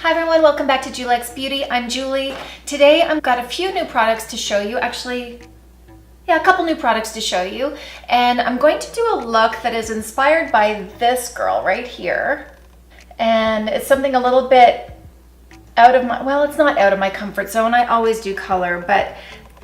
Hi everyone, welcome back to Julie Beauty. I'm Julie. Today I've got a few new products to show you. Actually, a couple new products to show you. And I'm going to do a look that is inspired by this girl right here. And it's something a little bit out of my, well, it's not out of my comfort zone. I always do color, but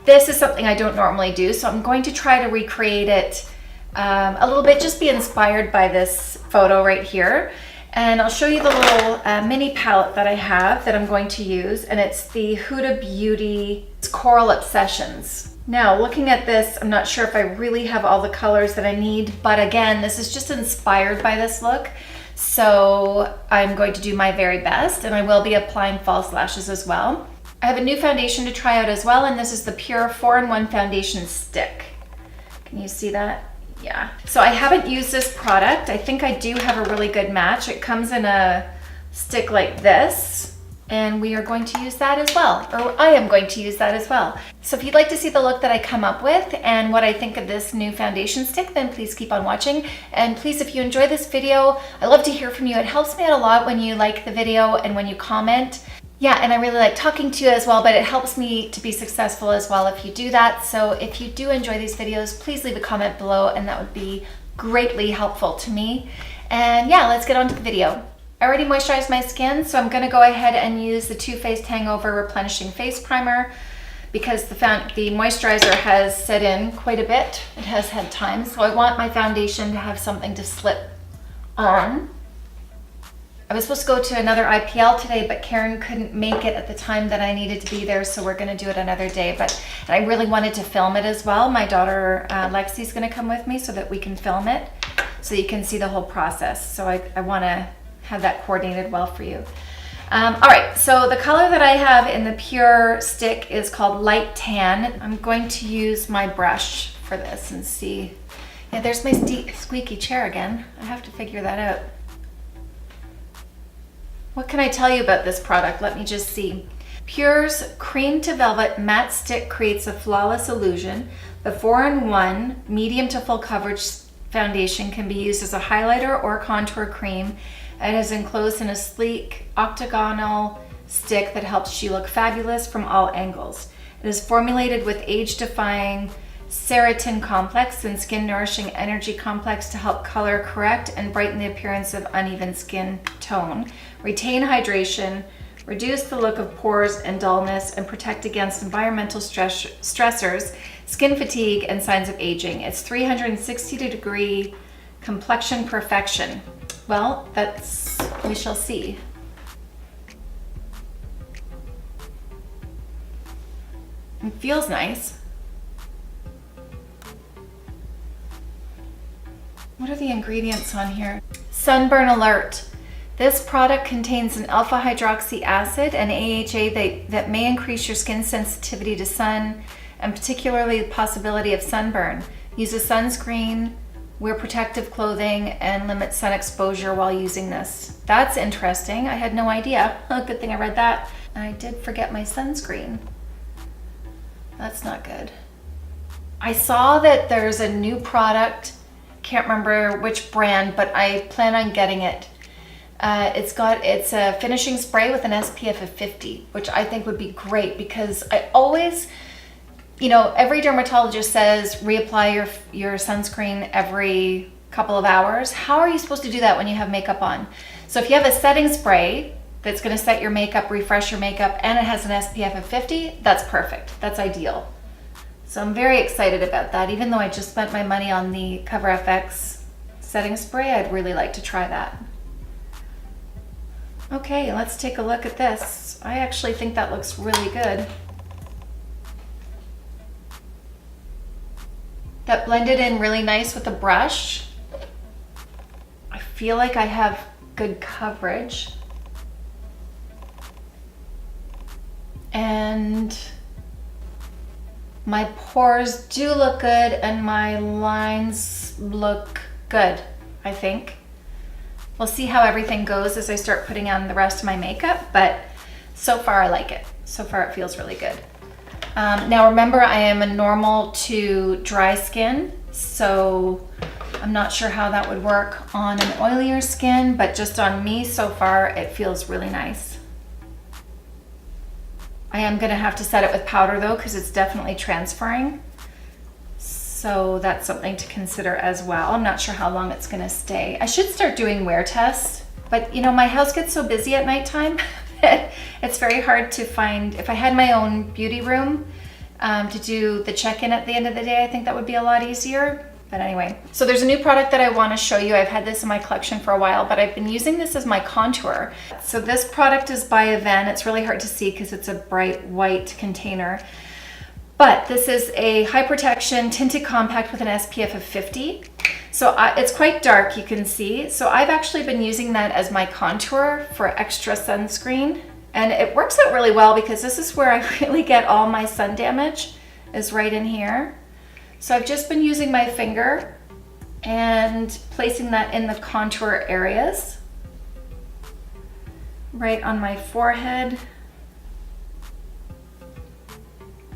this is something I don't normally do. So I'm going to try to recreate it a little bit, just be inspired by this photo right here. And I'll show you the little mini palette that I have that I'm going to use, and it's the Huda Beauty Coral Obsessions. Now, looking at this, I'm not sure if I really have all the colors that I need, but again, this is just inspired by this look. So I'm going to do my very best, and I will be applying false lashes as well. I have a new foundation to try out as well, and this is the Pür 4-in-1 Foundation Stick. Can you see that? Yeah, so I haven't used this product. I think I do have a really good match. It comes in a stick like this, and we are going to use that as well, or I am going to use that as well. So if you'd like to see the look that I come up with and what I think of this new foundation stick, then please keep on watching. And please, if you enjoy this video, I love to hear from you. It helps me out a lot when you like the video and when you comment. Yeah, and I really like talking to you as well, but it helps me to be successful as well if you do that. So if you do enjoy these videos, please leave a comment below, and that would be greatly helpful to me. And yeah, let's get on to the video. I already moisturized my skin, so I'm gonna go ahead and use the Too Faced Hangover Replenishing Face Primer because the moisturizer has set in quite a bit. It has had time, so I want my foundation to have something to slip on. I was supposed to go to another IPL today, but Karen couldn't make it at the time that I needed to be there, so we're gonna do it another day. And I really wanted to film it as well. My daughter Lexi's gonna come with me so that we can film it, so you can see the whole process. So I wanna have that coordinated well for you. All right, so the color that I have in the Pür stick is called Light Tan. I'm going to use my brush for this and see. Yeah, there's my squeaky chair again. I have to figure that out. What can I tell you about this product? Let me just see. Pür's Cream to Velvet Matte Stick creates a flawless illusion. The 4-in-1 medium to full coverage foundation can be used as a highlighter or contour cream and is enclosed in a sleek octagonal stick that helps you look fabulous from all angles. It is formulated with age-defying Keratin complex and skin nourishing energy complex to help color correct and brighten the appearance of uneven skin tone, retain hydration, reduce the look of pores and dullness, and protect against environmental stressors, skin fatigue, and signs of aging. It's 360-degree complexion perfection. Well, we shall see. It feels nice. What are the ingredients on here? Sunburn alert. This product contains an alpha hydroxy acid and AHA that may increase your skin sensitivity to sun and particularly the possibility of sunburn. Use a sunscreen, wear protective clothing, and limit sun exposure while using this. That's interesting. I had no idea. Good thing I read that. And I did forget my sunscreen. That's not good. I saw that there's a new product. Can't remember which brand, but I plan on getting it. It's a finishing spray with an SPF of 50, which I think would be great because I always, every dermatologist says reapply your sunscreen every couple of hours. How are you supposed to do that when you have makeup on? So if you have a setting spray that's going to set your makeup, refresh your makeup, and it has an SPF of 50, that's perfect. That's ideal. So I'm very excited about that. Even though I just spent my money on the Cover FX setting spray, I'd really like to try that. Okay, let's take a look at this. I actually think that looks really good. That blended in really nice with the brush. I feel like I have good coverage. And my pores do look good and my lines look good, I think. We'll see how everything goes as I start putting on the rest of my makeup, but so far I like it. So far it feels really good. Now remember, I am a normal to dry skin, so I'm not sure how that would work on an oilier skin, but just on me so far, it feels really nice. I am gonna have to set it with powder though, because it's definitely transferring. So that's something to consider as well. I'm not sure how long it's gonna stay. I should start doing wear tests, but you know, my house gets so busy at nighttime that it's very hard to find. If I had my own beauty room to do the check-in at the end of the day, I think that would be a lot easier. But anyway, so there's a new product that I want to show you. I've had this in my collection for a while, but I've been using this as my contour. So this product is by Avène. It's really hard to see because it's a bright white container. But this is a high protection tinted compact with an SPF of 50. So it's quite dark, you can see. So I've actually been using that as my contour for extra sunscreen. And it works out really well because this is where I really get all my sun damage, is right in here. So I've just been using my finger and placing that in the contour areas, right on my forehead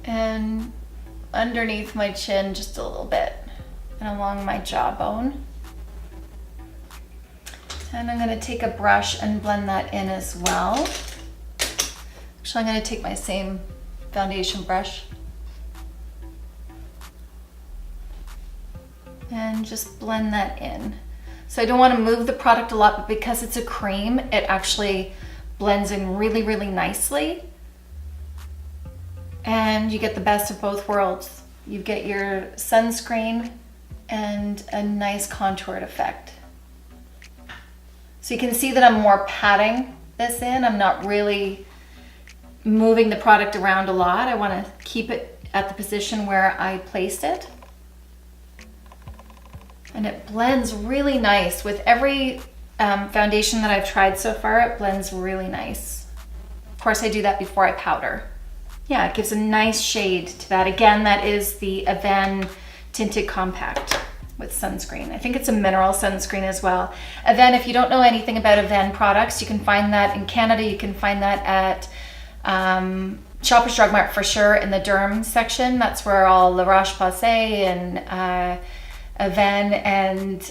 and underneath my chin just a little bit and along my jawbone. And I'm gonna take a brush and blend that in as well. Actually, I'm gonna take my same foundation brush and just blend that in. So I don't want to move the product a lot, but because it's a cream, it actually blends in really, really nicely. And you get the best of both worlds. You get your sunscreen and a nice contoured effect. So you can see that I'm more patting this in. I'm not really moving the product around a lot. I want to keep it at the position where I placed it. And it blends really nice. With every foundation that I've tried so far, it blends really nice. Of course, I do that before I powder. Yeah, it gives a nice shade to that. Again, that is the Avène Tinted Compact with sunscreen. I think it's a mineral sunscreen as well. Avène, if you don't know anything about Avène products, you can find that in Canada. You can find that at Shoppers Drug Mart for sure, in the derm section. That's where all La Roche-Posay and Avène and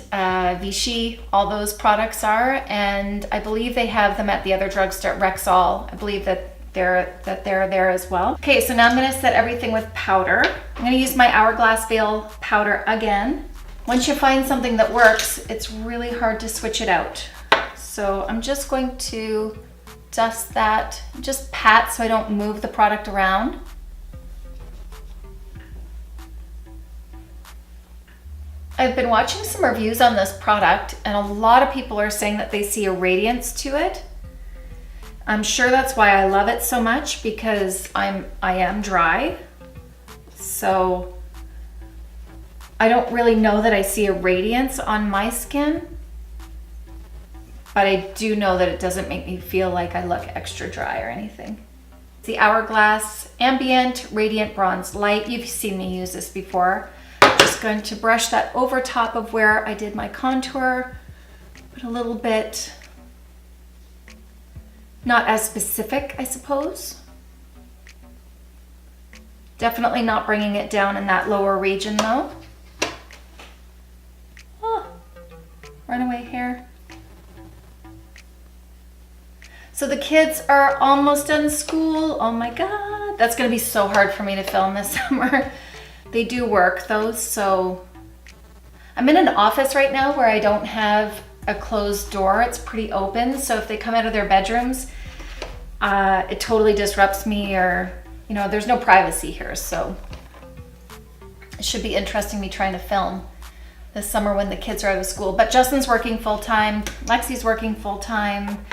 Vichy, all those products are, and I believe they have them at the other drugstore, Rexall. I believe that they're there as well. Okay, so now I'm going to set everything with powder. I'm going to use my Hourglass Veil powder again. Once you find something that works, it's really hard to switch it out. So I'm just going to dust that, just pat so I don't move the product around. I've been watching some reviews on this product, and a lot of people are saying that they see a radiance to it. I'm sure that's why I love it so much, because I am dry. So I don't really know that I see a radiance on my skin, but I do know that it doesn't make me feel like I look extra dry or anything. It's the Hourglass Ambient Radiant Bronze Light. You've seen me use this before. Just going to brush that over top of where I did my contour, but a little bit, not as specific, I suppose. Definitely not bringing it down in that lower region though. Oh, runaway hair. So the kids are almost done school. Oh my God, that's gonna be so hard for me to film this summer. They do work those, so I'm in an office right now where I don't have a closed door. It's pretty open, so if they come out of their bedrooms, it totally disrupts me, or you know, there's no privacy here, so it should be interesting me trying to film this summer when the kids are out of school. But Justin's working full-time, Lexi's working full-time,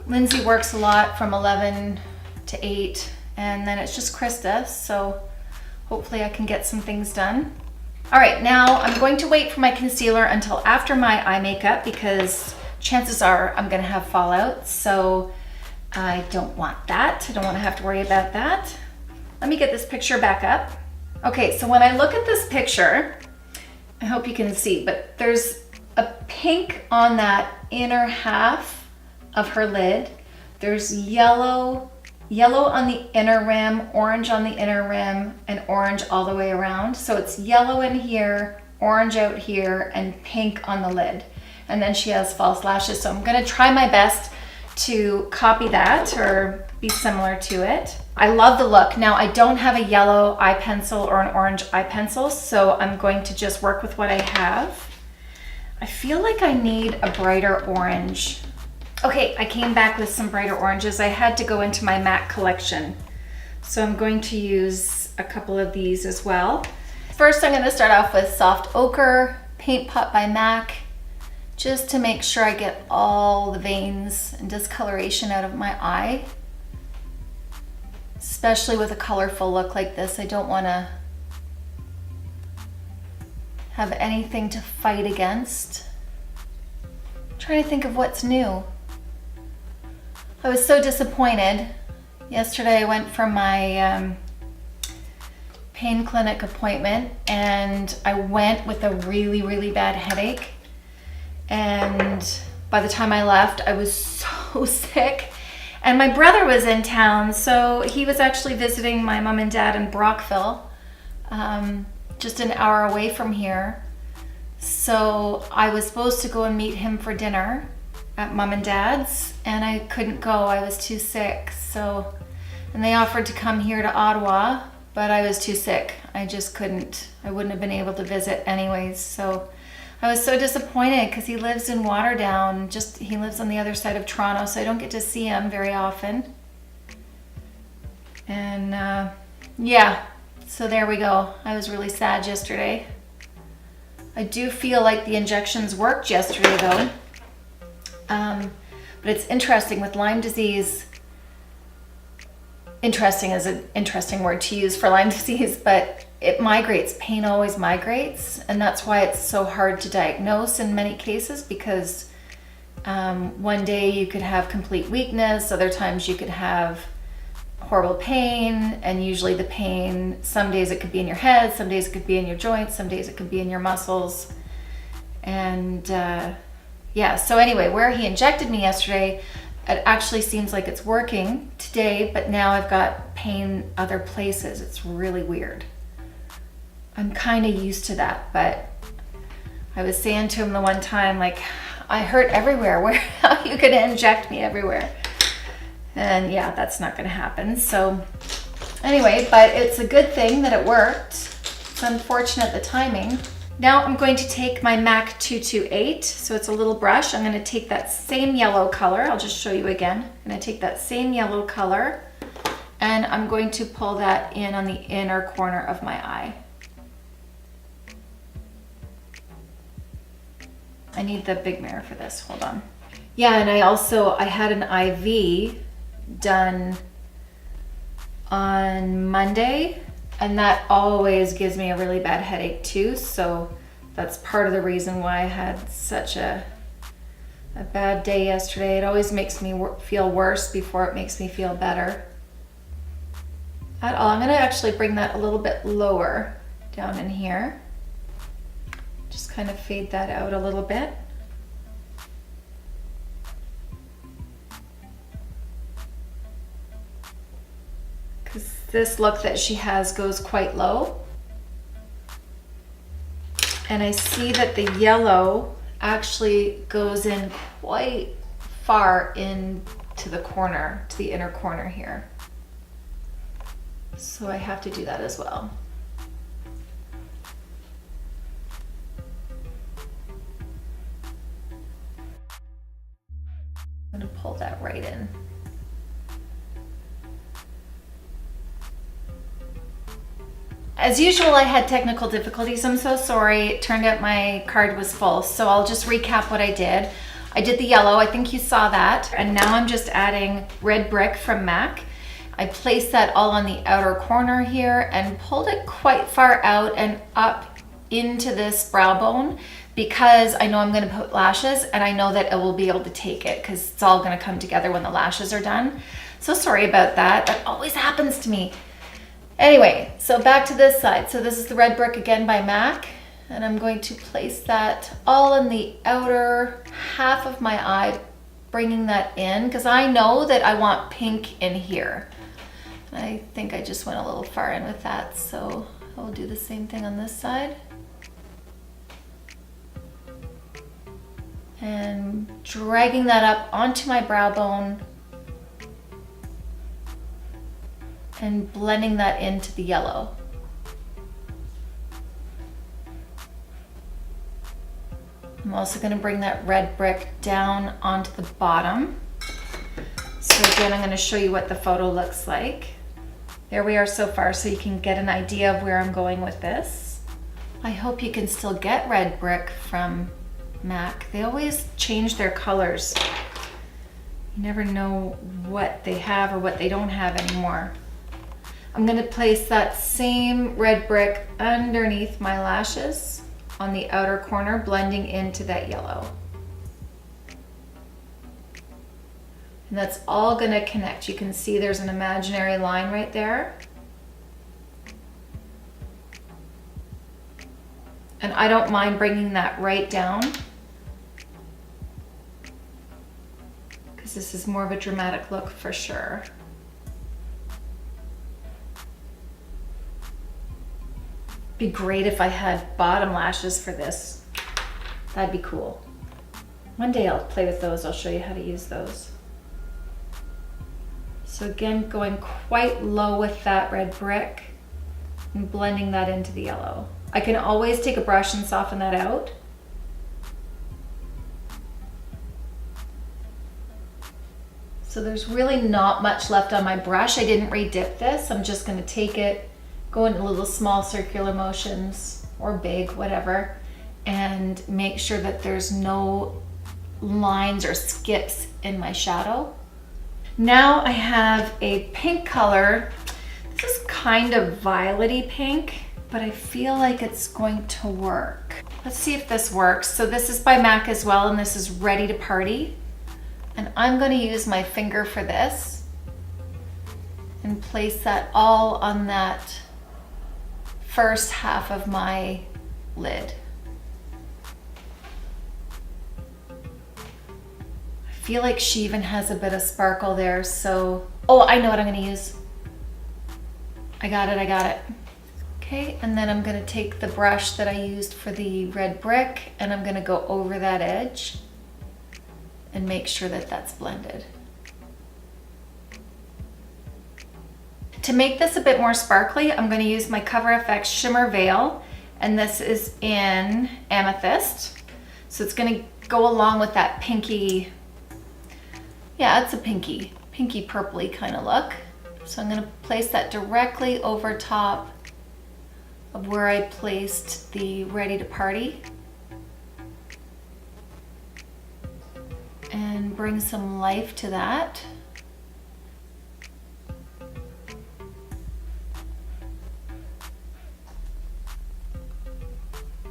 Lindsay works a lot from 11 to 8, and then it's just Krista, so hopefully I can get some things done. All right, now I'm going to wait for my concealer until after my eye makeup, because chances are I'm gonna have fallout, so I don't want that. I don't wanna have to worry about that. Let me get this picture back up. Okay, so when I look at this picture, I hope you can see, but there's a pink on that inner half of her lid. There's yellow on the inner rim, orange on the inner rim, and orange all the way around. So it's yellow in here, orange out here, and pink on the lid. And then she has false lashes. So I'm gonna try my best to copy that or be similar to it. I love the look. Now I don't have a yellow eye pencil or an orange eye pencil, so I'm going to just work with what I have. I feel like I need a brighter orange. Okay, I came back with some brighter oranges. I had to go into my MAC collection, so I'm going to use a couple of these as well. First, I'm going to start off with Soft Ochre Paint Pot by MAC, just to make sure I get all the veins and discoloration out of my eye. Especially with a colorful look like this, I don't want to have anything to fight against. I'm trying to think of what's new. I was so disappointed. Yesterday I went for my pain clinic appointment and I went with a really bad headache. And by the time I left, I was so sick. And my brother was in town, so he was actually visiting my mom and dad in Brockville, just an hour away from here. So I was supposed to go and meet him for dinner at mom and dad's, and I couldn't go. I was too sick. So, and they offered to come here to Ottawa, but I was too sick. I just couldn't. I wouldn't have been able to visit anyways. So I was so disappointed because he lives in Waterdown. He lives on the other side of Toronto, so I don't get to see him very often. And yeah, so there we go. I was really sad yesterday. I do feel like the injections worked yesterday though. But it's interesting with Lyme disease. Interesting is an interesting word to use for Lyme disease, but it migrates. Pain always migrates, and that's why it's so hard to diagnose in many cases, because one day you could have complete weakness, other times you could have horrible pain, and usually the pain, some days it could be in your head, some days it could be in your joints, some days it could be in your muscles. And yeah, so anyway, where he injected me yesterday, it actually seems like it's working today, but now I've got pain other places. It's really weird. I'm kind of used to that, but I was saying to him the one time, like, I hurt everywhere. Where are you gonna inject me everywhere? And yeah, that's not gonna happen. So anyway, but it's a good thing that it worked. It's unfortunate the timing. Now I'm going to take my MAC 228, so it's a little brush. I'm gonna take that same yellow color. I'll just show you again. I'm gonna take that same yellow color and I'm going to pull that in on the inner corner of my eye. I need the big mirror for this, hold on. Yeah, and I had an IV done on Monday, and that always gives me a really bad headache too, so that's part of the reason why I had such a bad day yesterday. It always makes me feel worse before it makes me feel better. I'm gonna actually bring that a little bit lower down in here. Just kind of fade that out a little bit. Because this look that she has goes quite low. And I see that the yellow actually goes in quite far into the corner, to the inner corner here. So I have to do that as well. I'm gonna pull that right in. As usual, I had technical difficulties. I'm so sorry. It turned out my card was full, so I'll just recap what I did. I did the yellow, I think you saw that, and now I'm just adding red brick from MAC. I placed that all on the outer corner here and pulled it quite far out and up into this brow bone, because I know I'm gonna put lashes and I know that it will be able to take it because it's all gonna come together when the lashes are done. So sorry about that. That always happens to me. Anyway, so back to this side. So this is the red brick again by MAC, and I'm going to place that all in the outer half of my eye, bringing that in, because I know that I want pink in here. I think I just went a little far in with that, so I'll do the same thing on this side. And dragging that up onto my brow bone and blending that into the yellow. I'm also going to bring that red brick down onto the bottom. So again, I'm going to show you what the photo looks like. There we are so far, so you can get an idea of where I'm going with this. I hope you can still get red brick from MAC. They always change their colors. You never know what they have or what they don't have anymore. I'm going to place that same red brick underneath my lashes on the outer corner, blending into that yellow. And that's all going to connect. You can see there's an imaginary line right there. And I don't mind bringing that right down, because this is more of a dramatic look for sure. Be great if I had bottom lashes for this. That'd be cool. One day I'll play with those. I'll show you how to use those. So again, going quite low with that red brick and blending that into the yellow. I can always take a brush and soften that out. So there's really not much left on my brush. I didn't re-dip this. I'm just going to take it, go in little small circular motions or big, whatever, and make sure that there's no lines or skips in my shadow. Now I have a pink color. This is kind of violety pink, but I feel like it's going to work. Let's see if this works. So this is by MAC as well, and this is Ready to Party. And I'm going to use my finger for this and place that all on that first half of my lid. I feel like she even has a bit of sparkle there, so... Oh, I know what I'm going to use. I got it. Okay, and then I'm going to take the brush that I used for the red brick, and I'm going to go over that edge and make sure that that's blended. To make this a bit more sparkly, I'm going to use my Cover FX Shimmer Veil, and this is in Amethyst. So it's going to go along with that pinky, yeah, it's a pinky purpley kind of look. So I'm going to place that directly over top of where I placed the Ready to Party. And bring some life to that.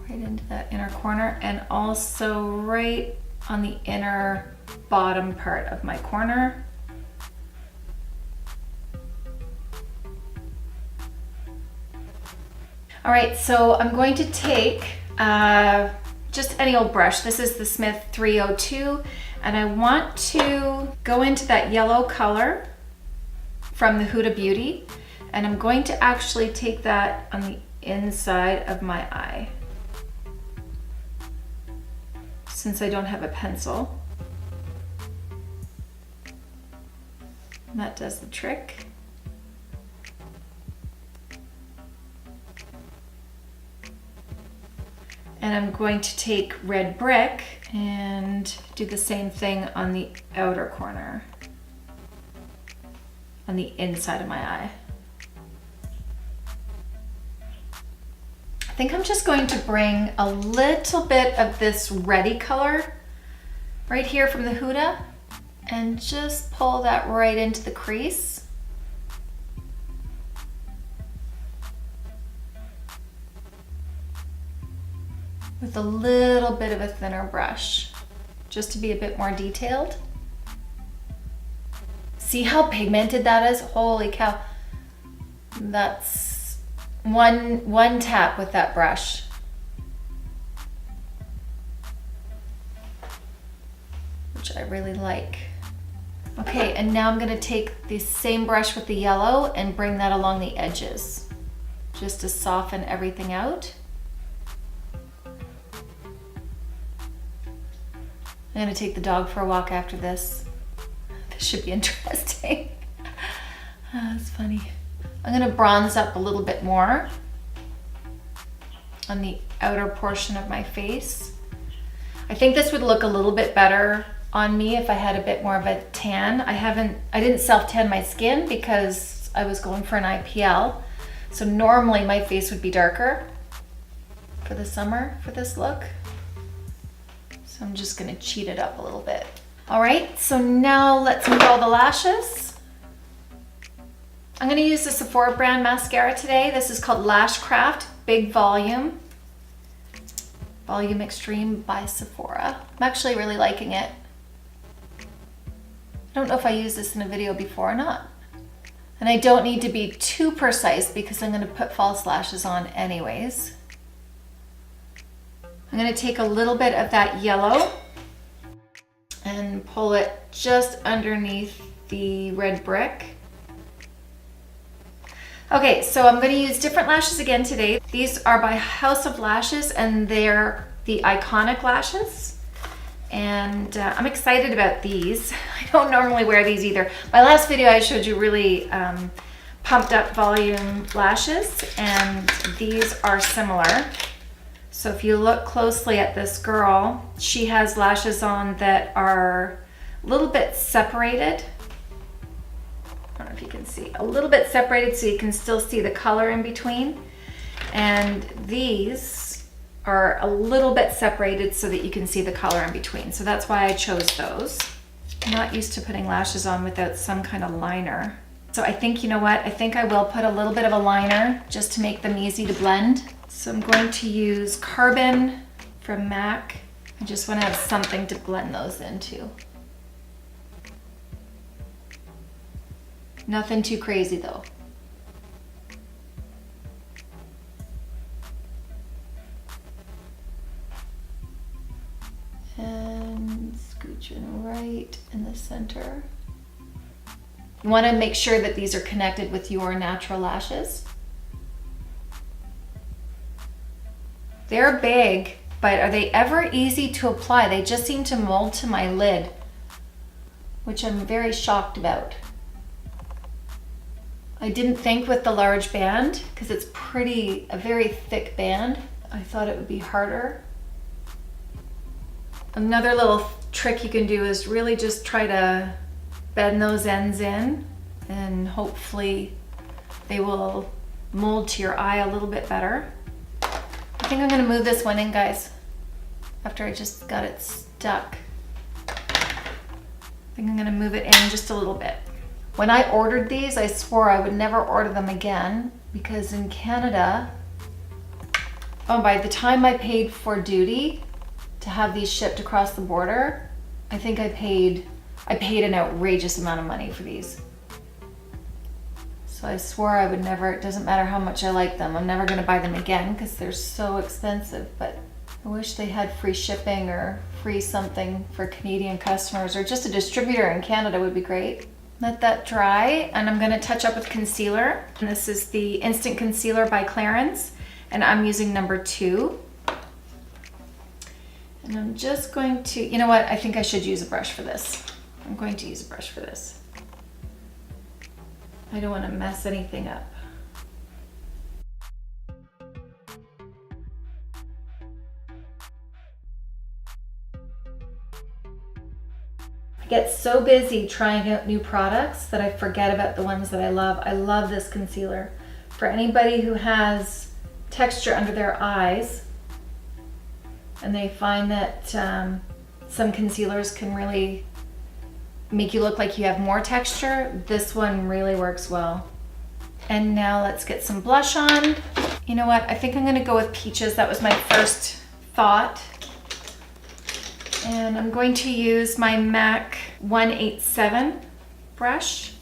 Right into that inner corner, and also right on the inner bottom part of my corner. All right, so I'm going to take just any old brush. This is the Smith 302, and I want to go into that yellow color from the Huda Beauty, and I'm going to actually take that on the inside of my eye, since I don't have a pencil. And that does the trick. And I'm going to take red brick and do the same thing on the outer corner, on the inside of my eye. I think I'm just going to bring a little bit of this reddy color right here from the Huda and just pull that right into the crease. With a little bit of a thinner brush, just to be a bit more detailed. See how pigmented that is? Holy cow. That's one tap with that brush. Which I really like. Okay, and now I'm gonna take the same brush with the yellow and bring that along the edges, just to soften everything out. I'm gonna take the dog for a walk after this. This should be interesting. That's funny. I'm gonna bronze up a little bit more on the outer portion of my face. I think this would look a little bit better on me if I had a bit more of a tan. I didn't self-tan my skin because I was going for an IPL. So normally my face would be darker for the summer for this look. So I'm just gonna cheat it up a little bit. All right, so now let's make all the lashes. I'm gonna use the Sephora brand mascara today. This is called Lash Craft Big Volume. Volume Extreme by Sephora. I'm actually really liking it. I don't know if I used this in a video before or not. And I don't need to be too precise because I'm gonna put false lashes on anyways. I'm gonna take a little bit of that yellow and pull it just underneath the red brick. Okay, so I'm gonna use different lashes again today. These are by House of Lashes and they're the Iconic lashes. And I'm excited about these. I don't normally wear these either. My last video I showed you really pumped up volume lashes and these are similar. So if you look closely at this girl, she has lashes on that are a little bit separated. I don't know if you can see, a little bit separated so you can still see the color in between. And these are a little bit separated so that you can see the color in between. So that's why I chose those. I'm not used to putting lashes on without some kind of liner. So I think, you know what? I think I will put a little bit of a liner just to make them easy to blend. So I'm going to use Carbon from MAC. I just want to have something to blend those into. Nothing too crazy though. And scooching right in the center. You want to make sure that these are connected with your natural lashes. They're big, but are they ever easy to apply? They just seem to mold to my lid, which I'm very shocked about. I didn't think with the large band, because it's a very thick band, I thought it would be harder. Another little trick you can do is really just try to bend those ends in and hopefully they will mold to your eye a little bit better. I think I'm gonna move this one in, guys, after I just got it stuck. I think I'm gonna move it in just a little bit. When I ordered these, I swore I would never order them again because in Canada, by the time I paid for duty to have these shipped across the border, I think I paid an outrageous amount of money for these. So I swore I would never, it doesn't matter how much I like them, I'm never gonna buy them again because they're so expensive, but I wish they had free shipping or free something for Canadian customers, or just a distributor in Canada would be great. Let that dry, and I'm gonna touch up with concealer. And this is the Instant Concealer by Clarins, and I'm using number 2. And I'm just going to, you know what, I think I should use a brush for this. I'm going to use a brush for this. I don't want to mess anything up. I get so busy trying out new products that I forget about the ones that I love. I love this concealer. For anybody who has texture under their eyes and they find that some concealers can really make you look like you have more texture, this one really works well. And now let's get some blush on. You know what, I think I'm gonna go with Peaches. That was my first thought. And I'm going to use my MAC 187 brush.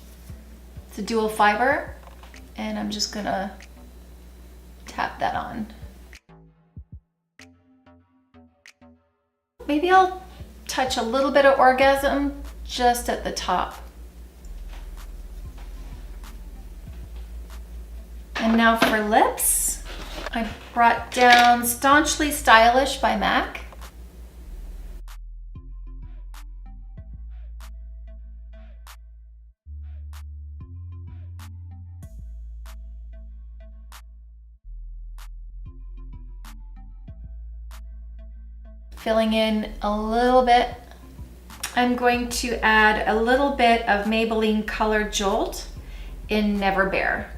It's a dual fiber, and I'm just gonna tap that on. Maybe I'll touch a little bit of Orgasm just at the top. And now for lips, I brought down Staunchly Stylish by MAC. filling in a little bit. I'm going to add a little bit of Maybelline Color Jolt in Never Bare.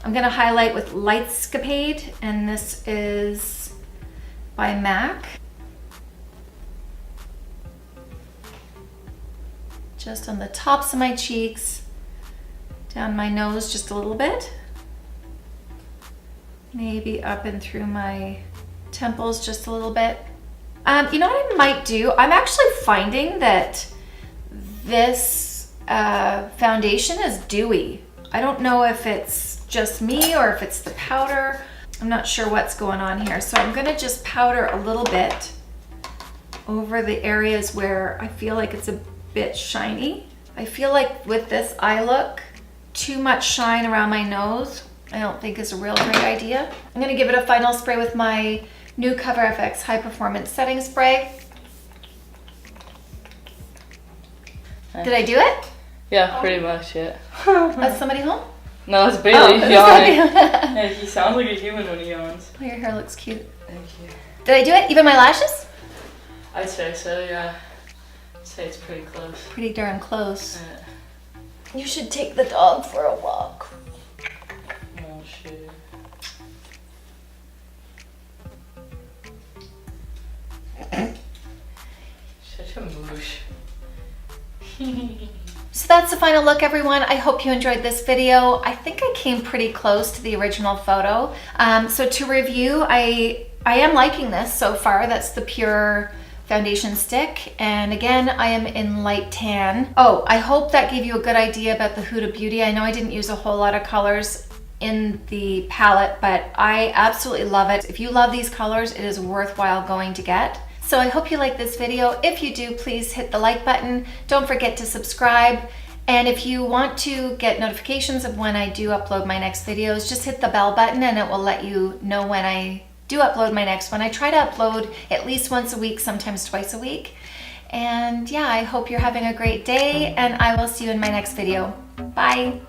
I'm gonna highlight with Lightscapade, and this is by MAC. Just on the tops of my cheeks, down my nose just a little bit. Maybe up and through my temples just a little bit. You know what I might do? I'm actually finding that this foundation is dewy. I don't know if it's just me or if it's the powder. I'm not sure what's going on here. So I'm gonna just powder a little bit over the areas where I feel like it's a bit shiny. I feel like with this eye look, too much shine around my nose I don't think is a real great idea. I'm gonna give it a final spray with my new Cover FX High Performance Setting Spray. Did I do it? Yeah, pretty much, yeah. Is somebody home? No, it's Bailey yawning. Yeah, Hey, he sounds like a human when he yawns. oh, your hair looks cute. Thank you. Did I do it? Even my lashes? I'd say so, yeah. I'd say it's pretty close. Pretty darn close. Yeah. You should take the dog for a walk. Oh, shit. Such a moosh. So that's the final look, everyone. I hope you enjoyed this video. I think I came pretty close to the original photo. So to review, I am liking this so far. That's the Pür Foundation Stick. And again, I am in light tan. Oh, I hope that gave you a good idea about the Huda Beauty. I know I didn't use a whole lot of colors in the palette, but I absolutely love it. If you love these colors, it is worthwhile going to get. So I hope you like this video. If you do, please hit the like button. Don't forget to subscribe. And if you want to get notifications of when I do upload my next videos, just hit the bell button and it will let you know when I do upload my next one. I try to upload at least once a week, sometimes twice a week. And yeah, I hope you're having a great day and I will see you in my next video. Bye.